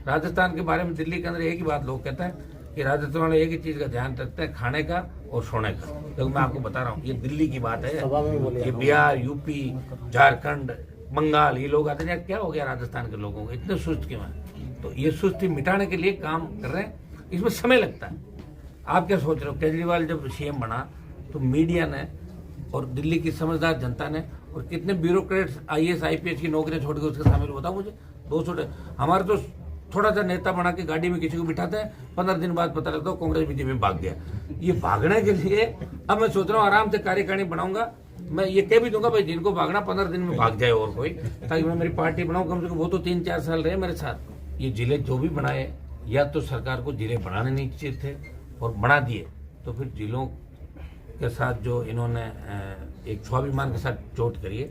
राजस्थान के बारे में दिल्ली के अंदर एक ही बात लोग कहते हैं कि राजस्थान वाले एक ही चीज का ध्यान रखते हैं, खाने का और सोने का। तो मैं आपको बता रहा हूँ, ये दिल्ली की बात है। ये बिहार, यूपी, झारखंड, बंगाल, ये लोग आते हैं। क्या हो गया राजस्थान के लोगों को, इतने सुस्त क्यों है? तो ये सुस्ती मिटाने के लिए काम कर रहे हैं, इसमें समय लगता है। आप क्या सोच रहे हो? केजरीवाल जब सीएम बना तो मीडिया ने और दिल्ली की समझदार जनता ने और कितने ब्यूरोक्रेट्स IAS IPS की नौकरी छोड़ के उसके शामिल, बताओ मुझे। 200 हमारे तो थोड़ा सा नेता बना के गाड़ी में किसी को बिठाते हैं, 15 दिन बाद पता लगता है कांग्रेस बीजेपी में भाग गया। ये भागने के लिए अब मैं सोच रहा हूँ आराम से कार्यकारिणी बनाऊंगा। मैं ये कह भी दूंगा भाई जिनको भागना 15 दिन में भाग जाए और कोई, ताकि मैं मेरी पार्टी बनाऊं। कम से कम वो तो 3-4 साल रहे मेरे साथ। ये जिले जो भी बनाए, या तो सरकार को जिले बनाने नहीं चाहिए थे और बना दिए, तो फिर जिलों के साथ जो इन्होंने एक स्वाभिमान के साथ चोट करी है,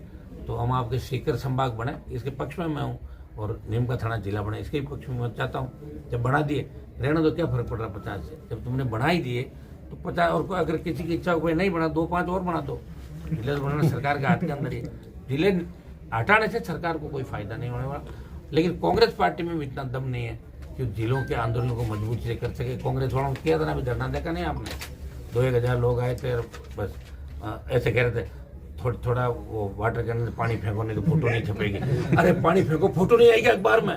तो हम आपके सीकर संभाग बने, इसके पक्ष में मैं हूँ, और नीम का थाना जिला बने, इसके पक्ष में मैं चाहता हूँ। जब बना दिए रहना तो क्या फर्क पड़ रहा 50 से, जब तुमने बना ही दिए तो 50, और अगर किसी की इच्छा कोई नहीं बना, 2-5 और बना दो। जिले बनाना सरकार के हाथ के अंदर ही। जिले हटाने से सरकार को कोई फायदा नहीं होने वाला, लेकिन कांग्रेस पार्टी में भी इतना दम नहीं है कि जिलों के आंदोलन को मजबूती से कर सके। कांग्रेस वालों ने किया था ना, अभी धरना देखा नहीं आपने? 2-1 हजार लोग आए थे, बस ऐसे कह रहे थे थोड़ा वो वाटर कैनन से पानी फेंको नहीं तो फोटो नहीं छपेगी। अरे पानी फेंको, फोटो नहीं आएगी अखबार में,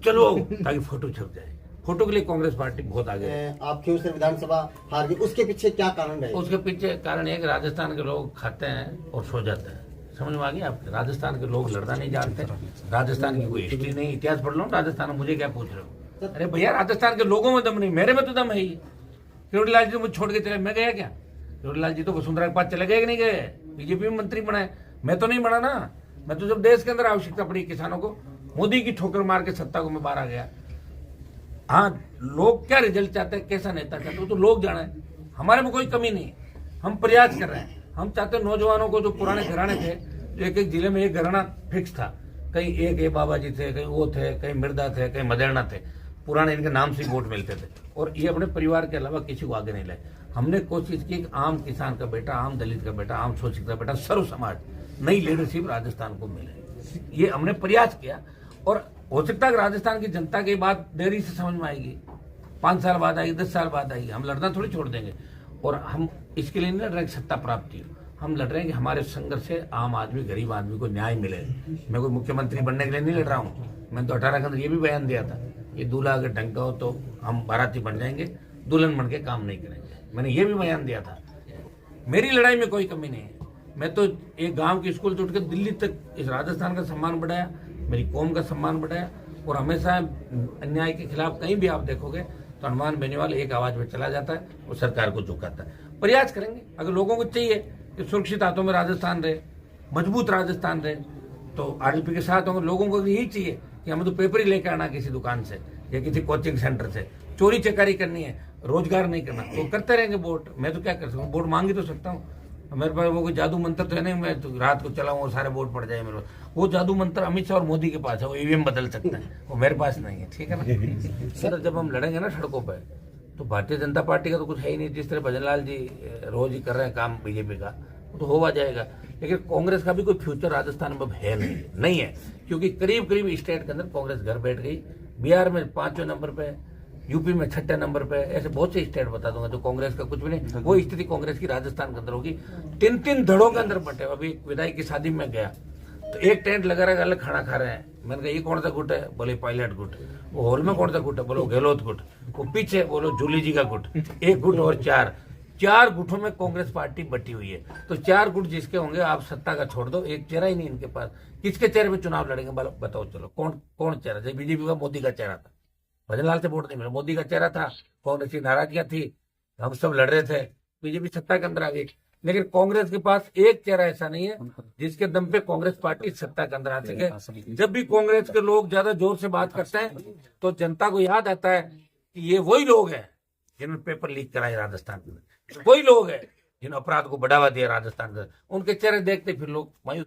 चलो ताकि फोटो छप जाए। फोटो के लिए कांग्रेस पार्टी बहुत आगे है। आपके उस विधानसभा हार गई, उसके पीछे क्या कारण है? उसके पीछे कारण है कि राजस्थान के लोग खाते हैं और सो जाते हैं। समझ में आ गया आपके? राजस्थान के लोग लड़ना नहीं जानते, राजस्थान की कोई हिस्ट्री नहीं, इतिहास पढ़ लो राजस्थान में। मुझे क्या पूछ रहे हो? अरे भैया राजस्थान के लोगों में दम नहीं, मेरे में तो दम है ही। किरोड़ीलाल जी तो मुझे छोड़ के चले, मैं गया क्या? किरोड़ीलाल जी तो वसुंधरा के पास चले गए कि नहीं गए? बीजेपी में मंत्री बनाए, मैं तो नहीं बना ना। मैं तो जब देश के अंदर आवश्यकता पड़ी किसानों को, मोदी की ठोकर मार के सत्ता को मैं बाहर आ गया। हाँ, लोग क्या रिजल्ट चाहते हैं, कैसा नेता चाहते हैं, तो लोग जाने। हमारे में कोई कमी नहीं, हम प्रयास कर रहे हैं। हम चाहते हैं नौजवानों को, जो पुराने घराने थे, एक एक जिले में एक घराना फिक्स था, कहीं एक बाबा जी थे, कहीं वो थे, कहीं मिर्दा थे, कहीं मदेरना थे, पुराने इनके नाम से वोट मिलते थे, और ये अपने परिवार के अलावा किसी को आगे नहीं लाए। हमने कोशिश की कि आम किसान का बेटा, आम दलित का बेटा, आम शोषित का बेटा, सर्व समाज, नई लीडरशिप राजस्थान को मिले, ये हमने प्रयास किया। और हो सकता है राजस्थान की जनता की बात देरी से समझ में आएगी, 5 साल बाद आएगी, 10 साल बाद आएगी। हम लड़ना थोड़ी छोड़ देंगे, और हम इसके लिए नहीं लड़ रहे सत्ता प्राप्ति, हम लड़ रहे हैं कि हमारे संघर्ष से आम आदमी, गरीब आदमी को न्याय मिले। मैं कोई मुख्यमंत्री बनने के लिए नहीं लड़ रहा हूँ। मैंने तो 18 के अंदर ये भी बयान दिया था, ये दूल्हा अगर ढंग का हो तो हम बाराती बन जाएंगे, दुल्हन बन के काम नहीं करेंगे। मैंने ये भी बयान दिया था। मेरी लड़ाई में कोई कमी नहीं है। मैं तो एक गांव के स्कूल से उठ कर दिल्ली तक इस राजस्थान का सम्मान बढ़ाया, मेरी कौम का सम्मान बढ़ाया, और हमेशा अन्याय के खिलाफ कहीं भी आप देखोगे तो हनुमान बेनीवाल एक आवाज में चला जाता है और सरकार को झुकाता है। प्रयास करेंगे, अगर लोगों को चाहिए कि सुरक्षित हाथों में राजस्थान रहे, मजबूत राजस्थान रहे, तो RLP के साथ होंगे। लोगों को यही चाहिए कि हमें तो पेपर ही लेकर आना किसी दुकान से या किसी कोचिंग सेंटर से, चोरी चकारी करनी है, रोजगार नहीं करना, तो करते रहेंगे वोट। मैं तो क्या कर सकता हूँ, वोट मांग ही तो सकता हूँ। मेरे पास वो कोई जादू मंत्र तो है नहीं, मैं तो रात को चलाऊं और सारे वोट पड़ जाए मेरे पास। वो जादू मंत्र अमित शाह और मोदी के पास है, वो EVM बदल सकता है, वो मेरे पास नहीं है। ठीक है ना सर? जब हम लड़ेंगे ना सड़कों पर, तो भारतीय जनता पार्टी का तो कुछ है ही नहीं। जिस तरह भजनलाल जी रोज ही कर रहे हैं काम बीजेपी का, वो तो होगा जाएगा, लेकिन कांग्रेस का भी कोई फ्यूचर राजस्थान में है नहीं है, क्योंकि करीब करीब स्टेट के अंदर कांग्रेस घर बैठ गई। बिहार में 5वें नंबर पे, यूपी में 6ठे नंबर पे, ऐसे बहुत से स्टेट बता दूंगा जो कांग्रेस का कुछ भी नहीं। वो स्थिति कांग्रेस की राजस्थान के अंदर होगी। 3-3 धड़ों के अंदर बटे। अभी विधायक की शादी में गया तो एक टेंट लगा रहा, अलग खाना खा रहे हैं। मैंने कहा ये कौन सा गुट है? बोले पायलट गुट। वो हॉल में कौन सा गुट है? बोलो गहलोत गुट। वो पीछे बोलो जूली जी का गुट। एक गुट और 4 गुटों में कांग्रेस पार्टी बटी हुई है। तो 4 गुट जिसके होंगे, आप सत्ता का छोड़ दो, एक चेहरा ही नहीं इनके पास। किसके चेहरे पे चुनाव लड़ेंगे बताओ? चलो कौन चेहरा? जब बीजेपी का मोदी का चेहरा था, भजनलाल से वोट नहीं मिला, मोदी का चेहरा था, कांग्रेस की नाराजगियां थी, हम सब लड़ रहे थे, बीजेपी सत्ता के अंदर आ गई। लेकिन कांग्रेस के पास एक चेहरा ऐसा नहीं है जिसके दम पे कांग्रेस पार्टी सत्ता के अंदर आ सके। जब भी कांग्रेस के लोग ज्यादा जोर से बात करते हैं तो जनता को याद आता है कि ये वही लोग हैं जिन्होंने पेपर लीक कराए राजस्थान में, वही लोग हैं जिन्होंने अपराध को बढ़ावा दिया राजस्थान में। उनके चेहरे देखते फिर लोग मायूस